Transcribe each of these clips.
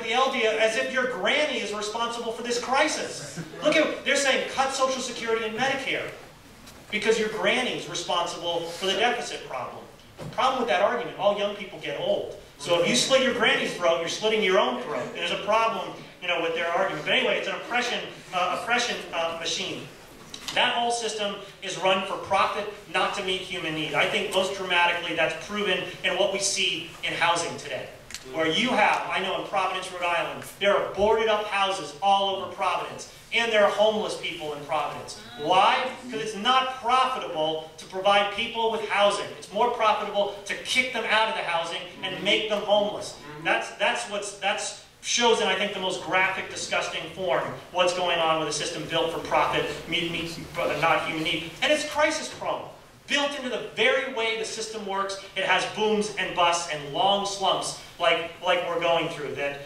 to the LDA as if your granny is responsible for this crisis. Look at, they're saying cut Social Security and Medicare because your granny is responsible for the deficit problem. The problem with that argument, all young people get old. So if you slit your granny's throat, you're slitting your own throat. And there's a problem, you know, with their argument. But anyway, it's an oppression machine. That whole system is run for profit, not to meet human need. I think most dramatically that's proven in what we see in housing today. Where you have, I know in Providence, Rhode Island, there are boarded up houses all over Providence. And there are homeless people in Providence. Why? Because it's not profitable to provide people with housing. It's more profitable to kick them out of the housing and make them homeless. That shows in, I think, the most graphic, disgusting form what's going on with a system built for profit, not human need. And it's crisis-prone. Built into the very way the system works, it has booms and busts and long slumps like we're going through that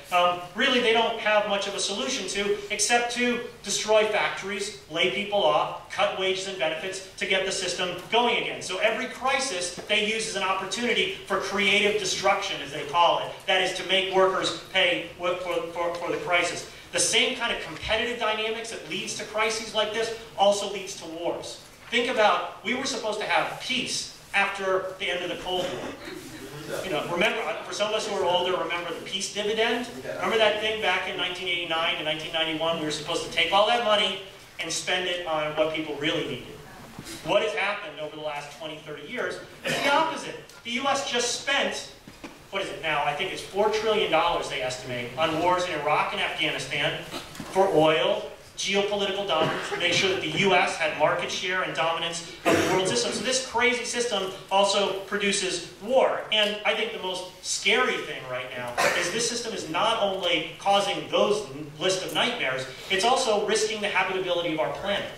really they don't have much of a solution to except to destroy factories, lay people off, cut wages and benefits to get the system going again. So every crisis they use as an opportunity for creative destruction, as they call it. That is to make workers pay for the crisis. The same kind of competitive dynamics that leads to crises like this also leads to wars. Think about, we were supposed to have peace after the end of the Cold War. You know, remember, for some of us who are older, remember the peace dividend? Remember that thing back in 1989 and 1991? We were supposed to take all that money and spend it on what people really needed. What has happened over the last 20, 30 years is the opposite. The U.S. just spent, what is it now? I think it's $4 trillion, they estimate, on wars in Iraq and Afghanistan for oil, geopolitical dominance, to make sure that the U.S. had market share and dominance of the world system. So this crazy system also produces war. And I think the most scary thing right now is this system is not only causing those list of nightmares, it's also risking the habitability of our planet.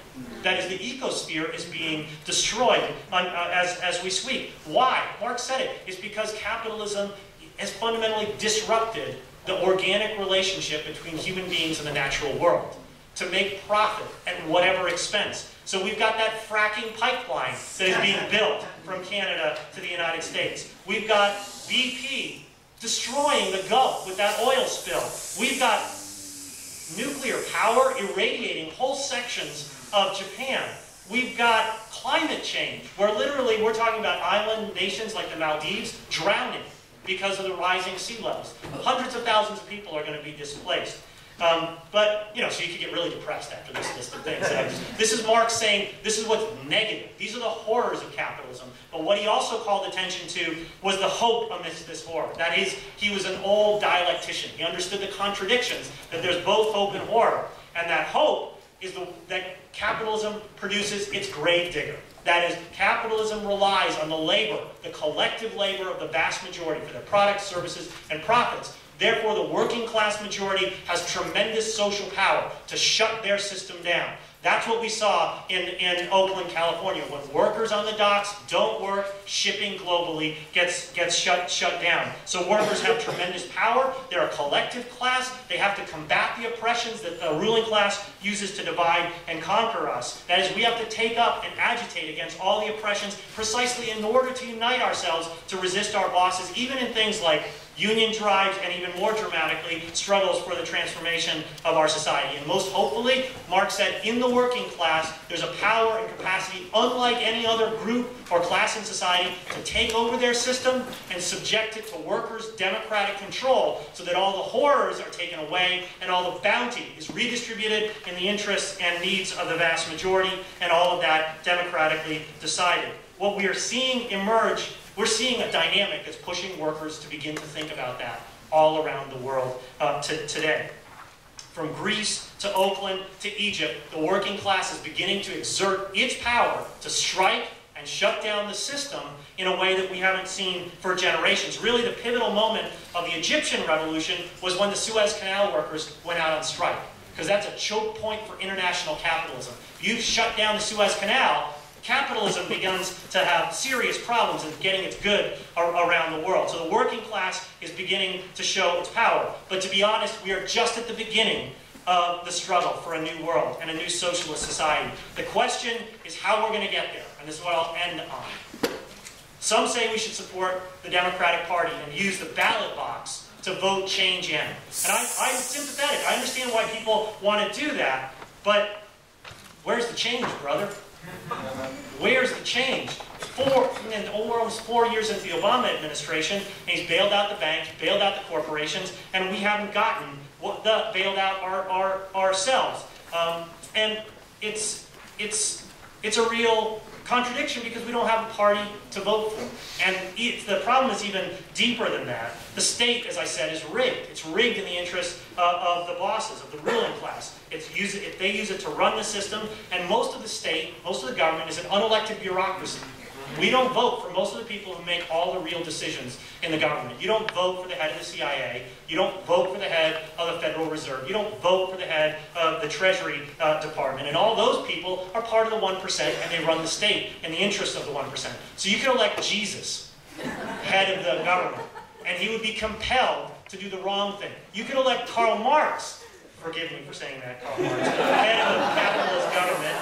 That is, the ecosphere is being destroyed as we speak. Why? Marx said it. It's because capitalism has fundamentally disrupted the organic relationship between human beings and the natural world, to make profit at whatever expense. So we've got that fracking pipeline that is being built from Canada to the United States. We've got BP destroying the Gulf with that oil spill. We've got nuclear power irradiating whole sections of Japan. We've got climate change, where literally we're talking about island nations like the Maldives drowning because of the rising sea levels. Hundreds of thousands of people are going to be displaced. But, you know, so you could get really depressed after this list of things. This is Marx saying this is what's negative. These are the horrors of capitalism. But what he also called attention to was the hope amidst this horror. That is, he was an old dialectician. He understood the contradictions, that there's both hope and horror. And that hope is that capitalism produces its grave digger. That is, capitalism relies on the labor, the collective labor of the vast majority for their products, services, and profits. Therefore, the working class majority has tremendous social power to shut their system down. That's what we saw in Oakland, California. When workers on the docks don't work, shipping globally gets shut down. So workers have tremendous power. They're a collective class. They have to combat the oppressions that the ruling class uses to divide and conquer us. That is, we have to take up and agitate against all the oppressions precisely in order to unite ourselves to resist our bosses, even in things like union drives, and even more dramatically, struggles for the transformation of our society. And most hopefully, Marx said, in the working class, there's a power and capacity unlike any other group or class in society to take over their system and subject it to workers' democratic control so that all the horrors are taken away and all the bounty is redistributed in the interests and needs of the vast majority, and all of that democratically decided. What we are seeing emerge, we're seeing a dynamic that's pushing workers to begin to think about that all around the world today. From Greece to Oakland to Egypt, the working class is beginning to exert its power to strike and shut down the system in a way that we haven't seen for generations. Really, the pivotal moment of the Egyptian revolution was when the Suez Canal workers went out on strike, because that's a choke point for international capitalism. You shut down the Suez Canal, capitalism begins to have serious problems in getting its good around the world. So the working class is beginning to show its power. But to be honest, we are just at the beginning of the struggle for a new world and a new socialist society. The question is how we're going to get there. And this is what I'll end on. Some say we should support the Democratic Party and use the ballot box to vote change in. And I'm sympathetic. I understand why people want to do that. But where's the change, brother? Where's the change? We're almost 4 years into the Obama administration, and he's bailed out the banks, bailed out the corporations, and we haven't gotten bailed out ourselves. And it's a real contradiction because we don't have a party to vote for. And the problem is even deeper than that. The state, as I said, is rigged. It's rigged in the interest of the bosses, of the ruling class. They use it to run the system, and most of the state, most of the government is an unelected bureaucracy. We don't vote for most of the people who make all the real decisions in the government. You don't vote for the head of the CIA. You don't vote for the head of the Federal Reserve. You don't vote for the head of the Treasury Department. And all those people are part of the 1%, and they run the state in the interest of the 1%. So you can elect Jesus, head of the government, and he would be compelled to do the wrong thing. You could elect Karl Marx, forgive me for saying that, Karl Marx, head of the capitalist government,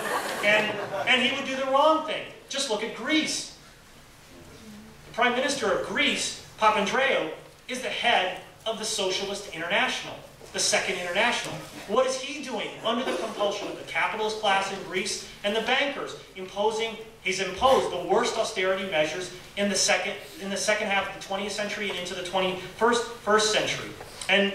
and he would do the wrong thing. Just look at Greece. The Prime Minister of Greece, Papandreou, is the head of the Socialist International, the Second International. What is he doing under the compulsion of the capitalist class in Greece and the bankers? He's imposed the worst austerity measures in the second half of the 20th century and into the 21st century. And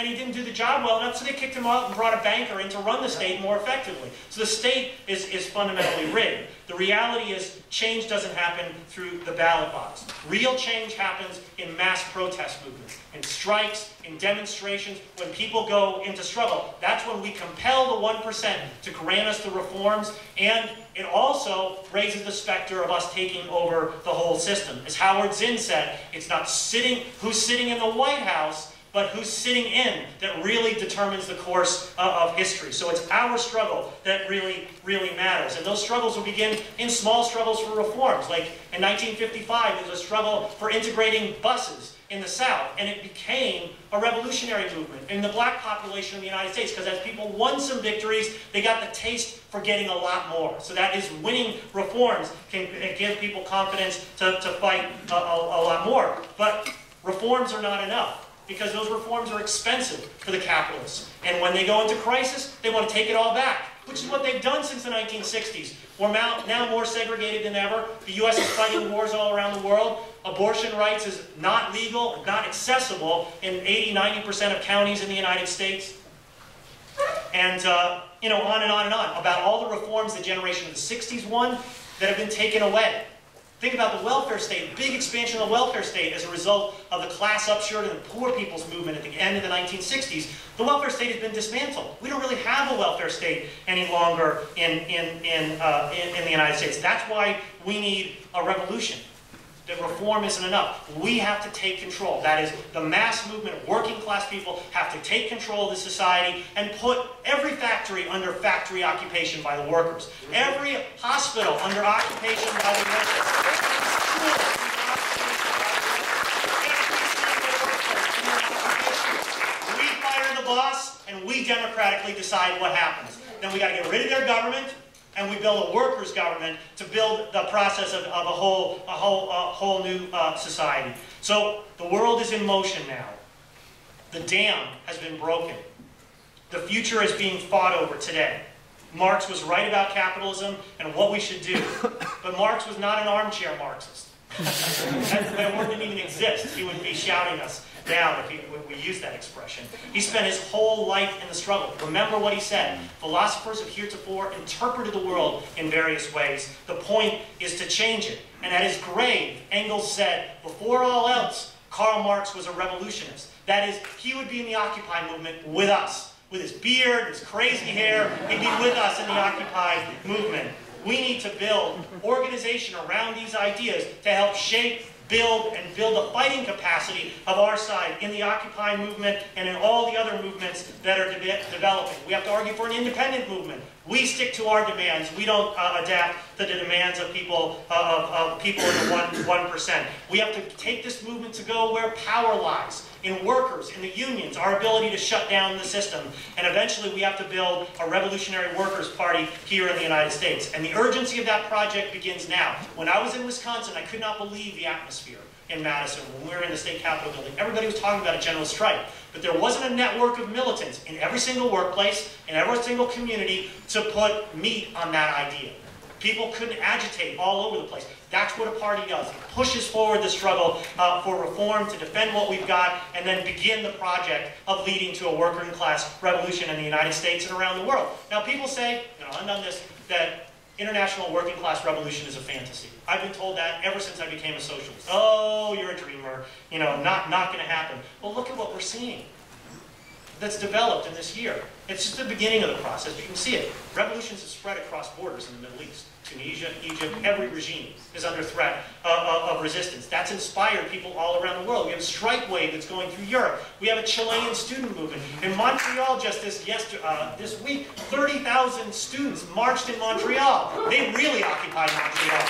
he didn't do the job well enough, so they kicked him out and brought a banker in to run the state more effectively. So the state is fundamentally rigged. The reality is change doesn't happen through the ballot box. Real change happens in mass protest movements, in strikes, in demonstrations, when people go into struggle. That's when we compel the 1% to grant us the reforms, and it also raises the specter of us taking over the whole system. As Howard Zinn said, it's not who's sitting in the White House, but who's sitting in that really determines the course of history. So it's our struggle that really, really matters. And those struggles will begin in small struggles for reforms. Like in 1955, there was a struggle for integrating buses in the South, and it became a revolutionary movement in the black population of the United States, because as people won some victories, they got the taste for getting a lot more. So that is, winning reforms can give people confidence to fight a lot more. But reforms are not enough, because those reforms are expensive for the capitalists. And when they go into crisis, they want to take it all back, which is what they've done since the 1960s. We're now more segregated than ever. The U.S. is fighting wars all around the world. Abortion rights is not legal, not accessible in 80–90% of counties in the United States. And, on and on and on, about all the reforms the generation of the 60s won that have been taken away. Think about the welfare state, big expansion of the welfare state as a result of the class upsurge and the poor people's movement at the end of the 1960s. The welfare state has been dismantled. We don't really have a welfare state any longer in the United States. That's why we need a revolution. That reform isn't enough. We have to take control. That is, the mass movement of working class people have to take control of the society and put every factory under factory occupation by the workers. Every hospital under occupation by the workers. We fire the boss, and we democratically decide what happens. Then we got to get rid of their government, and we build a workers' government to build the process of a whole new society. So the world is in motion now. The dam has been broken. The future is being fought over today. Marx was right about capitalism and what we should do. But Marx was not an armchair Marxist. That word didn't even exist. He would be shouting us down if we use that expression. He spent his whole life in the struggle. Remember what he said. Philosophers have heretofore interpreted the world in various ways. The point is to change it. And at his grave, Engels said, before all else, Karl Marx was a revolutionist. That is, he would be in the Occupy movement with us. With his beard, his crazy hair, he'd be with us in the Occupy movement. We need to build organization around these ideas to help shape, build the fighting capacity of our side in the Occupy movement and in all the other movements that are developing. We have to argue for an independent movement. We stick to our demands. We don't adapt to the demands of people in the 1%. We have to take this movement to go where power lies, in workers, in the unions, our ability to shut down the system. And eventually we have to build a revolutionary workers' party here in the United States. And the urgency of that project begins now. When I was in Wisconsin, I could not believe the atmosphere. in Madison, when we were in the state capitol building, everybody was talking about a general strike. But there wasn't a network of militants in every single workplace, in every single community, to put meat on that idea. People couldn't agitate all over the place. That's what a party does. It pushes forward the struggle for reform, to defend what we've got, and then begin the project of leading to a working class revolution in the United States and around the world. Now people say, I've done this, that international working class revolution is a fantasy. I've been told that ever since I became a socialist. Oh, you're a dreamer. Not going to happen. Well, look at what we're seeing that's developed in this year. It's just the beginning of the process. You can see it. Revolutions have spread across borders in the Middle East. Tunisia, Egypt, every regime is under threat of resistance. That's inspired people all around the world. We have a strike wave that's going through Europe. We have a Chilean student movement. In Montreal, just this week, 30,000 students marched in Montreal. They really occupied Montreal.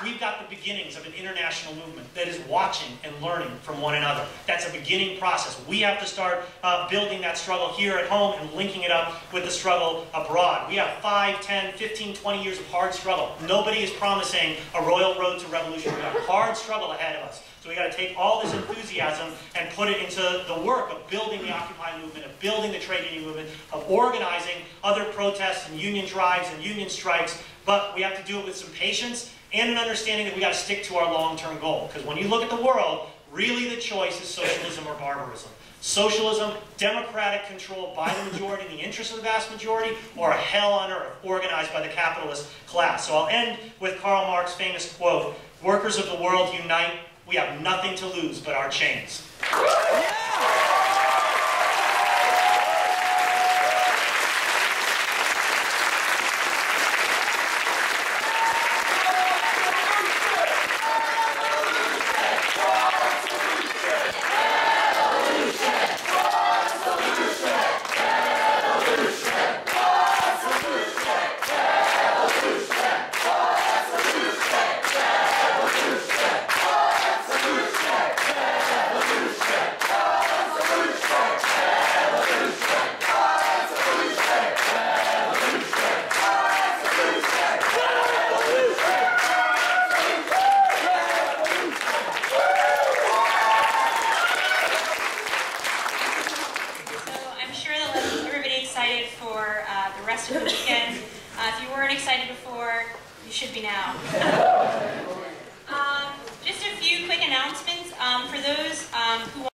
We've got the beginnings of an international movement that is watching and learning from one another. That's a beginning process. We have to start building that struggle here at home and linking it up with the struggle abroad. We have 5, 10, 15, 20 years of hard struggle. Nobody is promising a royal road to revolution. We have a hard struggle ahead of us. So we got to take all this enthusiasm and put it into the work of building the Occupy movement, of building the trade union movement, of organizing other protests and union drives and union strikes. But we have to do it with some patience and an understanding that we got to stick to our long-term goal. Because when you look at the world, really the choice is socialism or barbarism. Socialism, democratic control by the majority in the interest of the vast majority, or a hell on earth organized by the capitalist class. So I'll end with Karl Marx's famous quote, "Workers of the world unite, we have nothing to lose but our chains." If you weren't excited before, you should be now. Just a few quick announcements for those who